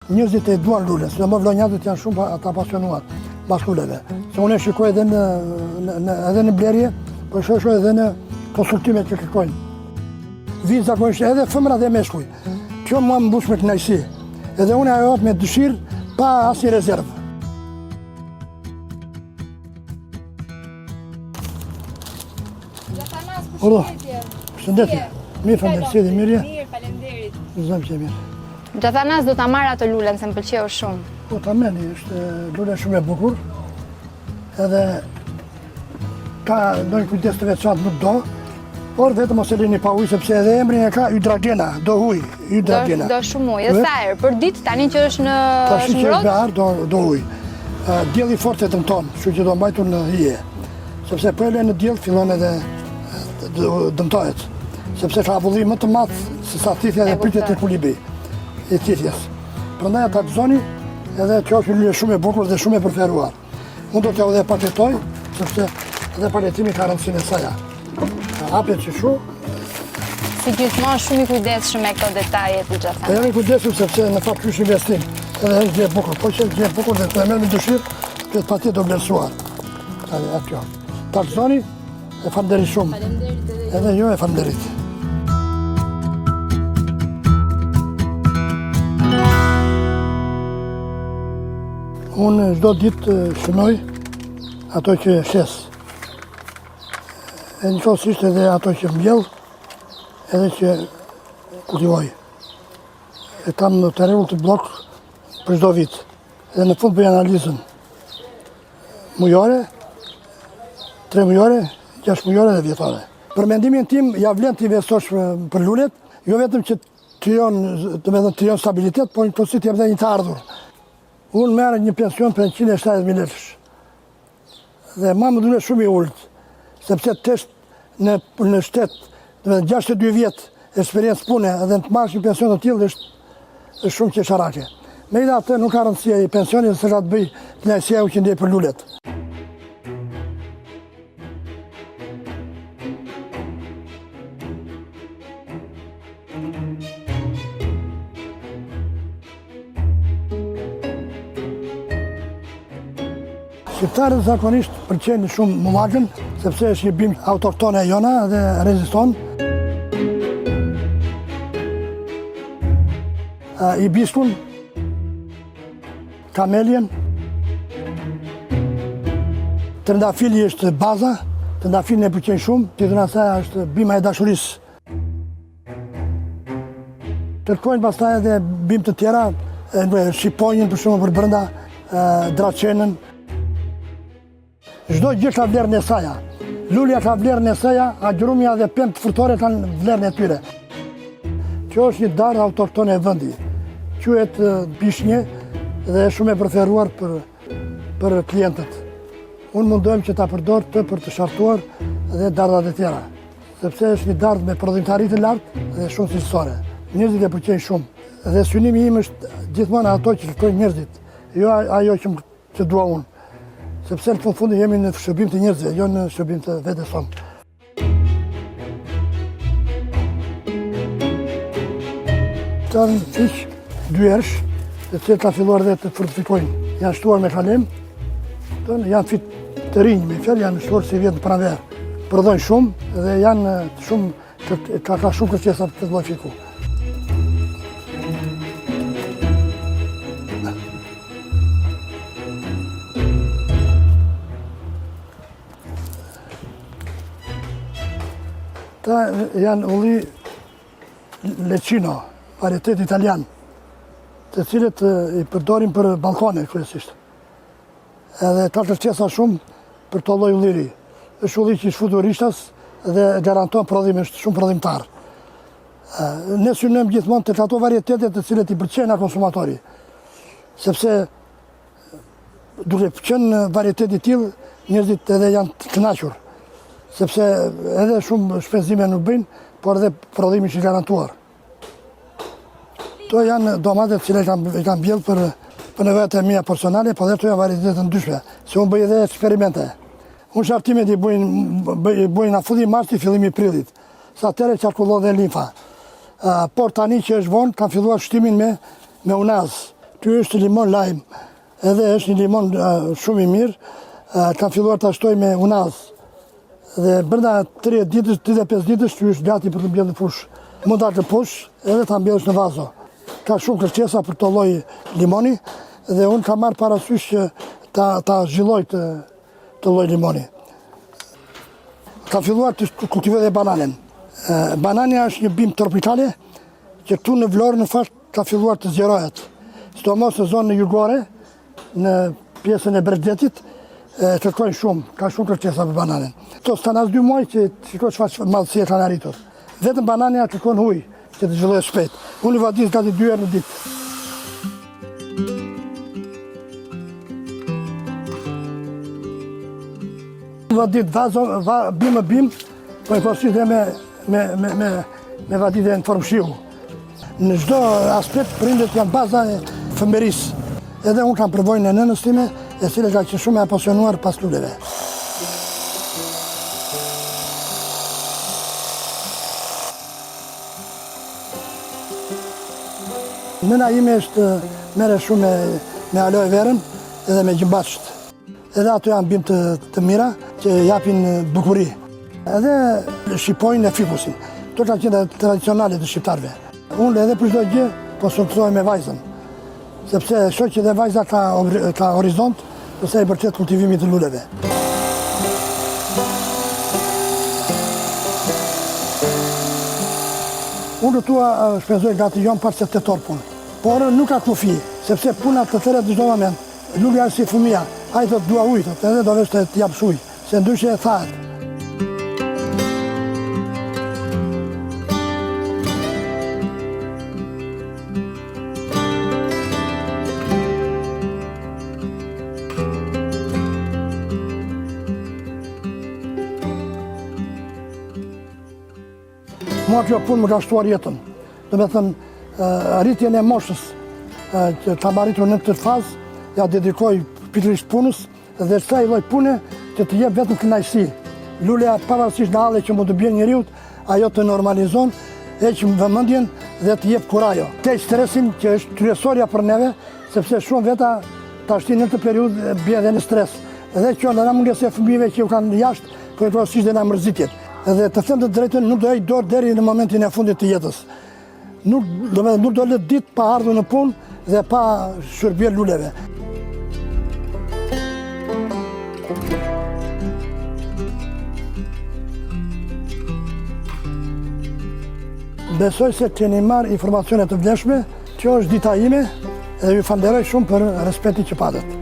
njerëzit e duan lule, se më vlonjatët janë shumë ata pasionuar maskuleve. Se unë e shikoj edhe në blerje, po shoh edhe në konsultimet që kërkojnë. Vinë zakonisht edhe femra dhe meshkuj. Kjo mua më mbush me kënaqësi. Edhe unë ajo me dëshirë pa asnjë rezervë. Përshëndetje. Mirë, faleminderit, mirë. Mirë, faleminderit. Zëm që mirë. Gjathanaas do ta marr atë lulen se më pëlqeu shumë. Po ta meni, është lule shumë e bukur. Edhe ka ndonjë kujdes të veçantë nuk do, por vetëm mos e lini pa ujë sepse edhe emrin e ka hydragena, do ujë, hydragena. Do shumë ujë. Sa herë për ditë tani që është në Tash që është behar do ujë. Dielli fort e dëmton, kështu që do mbajtur në hije. Sepse po e lënë në diell fillon edhe dëmtohet. Sepse ka avullim më të madh se sa thithja dhe pyetjet e kulibi e thithjes. Prandaj ata gëzoni edhe kjo është lule shumë e bukur dhe shumë e preferuar. Unë do t'ja edhe paketoj, sepse edhe paketimi ka rëndësinë e saj. Hapet që shu. Si gjithmonë shumë i kujdesshëm me këto detaje të Gjathanaas. Jam i kujdesshëm sepse në fakt ky është investim. Edhe është gjë e bukur. Po që gjë e bukur dhe të merr me dëshirë, këtë patjetër do vlerësuar. Atë. Ta gëzoni e falënderit shumë. Faleminderit edhe ju e falënderit. Unë çdo ditë shënoj ato që shes. E njëkohësisht edhe ato që mbjell, edhe që kultivoj. E kam në të rregull të blok për çdo vit. Edhe në fund bëj analizën mujore, 3 mujore, 6 mujore dhe vjetore. Për mendimin tim, ja vlen të investosh për lulet, jo vetëm që të jon stabilitet, por në përsi të jep dhe një të ardhur. Unë merë një pension për 170.000 lekësh. Dhe ma më dule shumë i ullët, sepse test në shtet, 62 vjetë eksperiencë pune, edhe të marrësh një pension të tillë është shumë qesharake. Me i da atë nuk ka rëndësia i pensionit, se ka të bëj të nëjësia u që ndjej për lulet. Shqiptarët zakonisht pëlqejnë shumë mullakën, sepse është një bimë autoktone e jona dhe reziston. Ibiskun, kamelien, trëndafili është baza, trëndafilin e pëlqejnë shumë, tjetër është bima e dashurisë. Kërkojnë pastaj edhe bimë të tjera, shqiponjën për shumë për brenda, draçenën. Çdo gjë ka vlerën e saj. Lulja ka vlerën e saj, agjërumja dhe pemt furtore kanë vlerën e tyre. Kjo është një darë autoktone e vendit. Quhet bishnje dhe është shumë e preferuar për klientët. Unë mundohem që ta përdor për të shartuar dhe dardhat e tjera, sepse është një dardhë me prodhimtari të lartë dhe shumë cilësore. Njerëzit e pëlqejnë shumë. Dhe synimi im është gjithmonë ato që kërkojnë njerëzit, jo ajo që dua unë. Sepse në fundi jemi në shërbim të njerëzve, jo në shërbim të vetes sonë. Këta në fiq, 2 ersh, të cilët ka filluar dhe të fortifikojnë. Janë shtuar me kalem, janë fit të rinj, me fjallë janë shtuar si vjetë në pranverë. Prodhojnë shumë dhe janë shumë, ka shumë kërcesa të modifiku. Ta janë ulli Lecino, varietet italian, të cilët i përdorim për balkone, kryesisht. Edhe ka kërcesa shumë për të lloj ulliri. Është ulli që shfutur rishtas dhe garanton prodhim, është shumë prodhimtar. Ne synojmë gjithmonë të ato varietetet të cilët i pëlqejnë konsumatori. Sepse duke qenë varietet i tillë, njerëzit edhe janë të kënaqur. Sepse edhe shumë shpenzime nuk bëjnë, por edhe prodhimi që i garantuar. To janë domatet që i kam bjellë për nevojat e mia personale, po dhe to janë varietetet ndryshme, se unë bëj edhe eksperimente. Unë shartimet i bëjnë në fundi marsi, fillimi prillit, sa atëre qarkullon dhe limfa. Por tani që është vonë, kam filluar shtimin me unaz, Ky është limon lajm, edhe është një limon shumë i mirë, kam filluar ta shtoj me unaz. Dhe brenda 30 ditësh, 35 ditësh, ky është gati për të mbjellë në fushë. Mund ta lëposh edhe ta mbjellësh në vazo. Ka shumë kërcesa për të lloj limoni dhe unë kam marrë parasysh që ta zhvilloj të lloj limoni. Kam filluar të kultivoj dhe bananen. Banania është një bimë tropikale që këtu në Vlorë në fakt ka filluar të zgjerohet. Sidomos në zonën jugore, në pjesën e Bregdetit, kërkojnë shumë, ka shumë kërcesa për bananen. Këto s'kan as 2 muaj që shiko çfarë madhësie kanë arritur. Vetëm banania kërkon ujë që të zhvillohet shpejt. Unë i vadis gati 2 herë në ditë. Vadit vazo, bim, po e përshit dhe me vadit dhe në formë shiu. Në çdo aspekt prindët janë baza e fëmërisë. Edhe unë kam përvojën e nënës time, e cila ka qenë shumë e apasionuar pas luleve. Nëna ime merre shumë me aloe verën edhe me gjimbaçt. Edhe ato janë bimë të mira që japin bukuri. Edhe shqipojnë e fikusin. To kanë qenë tradicionale të shqiptarëve. Unë edhe për çdo gjë konsultohem me vajzën, sepse shoh që dhe vajza ka horizont përsa i përket kultivimit të luleve. Unë tua shpenzoj gati jon pas 8 orë punë. Por nuk ka kufi, sepse puna të tëre të çdo moment. Lulja është si fëmia, ai thotë dua ujë, edhe do vesh të jap ujë, se ndryshe e thahet. Mua kjo punë më ka shtuar jetën. Do me thënë, rritjen e moshës që kam arritur në këtë fazë, ja dedikoj pikërisht punës dhe kësaj lloj pune që të jep vetëm kënaqësi. Lulja pavarësisht në halle që mund të bjen njeriu, ajo të normalizon, heq vëmendjen dhe të jep kurajo. Keq stresin që është kryesorja për neve, sepse shumë veta tash në këtë periudhë bie edhe në stres. Edhe kjo nga mungesa e fëmijëve që u kanë jashtë, përgjithsisht dhe nga mërzitjet. Edhe të them të drejtën, nuk do ej dorë deri në momentin e fundit të jetës. Nuk do lë ditë pa ardhur në punë dhe pa shërbyer luleve. Besoj se keni marrë informacione të vlefshme, kjo është dita ime dhe ju falenderoj shumë për respektin që patët.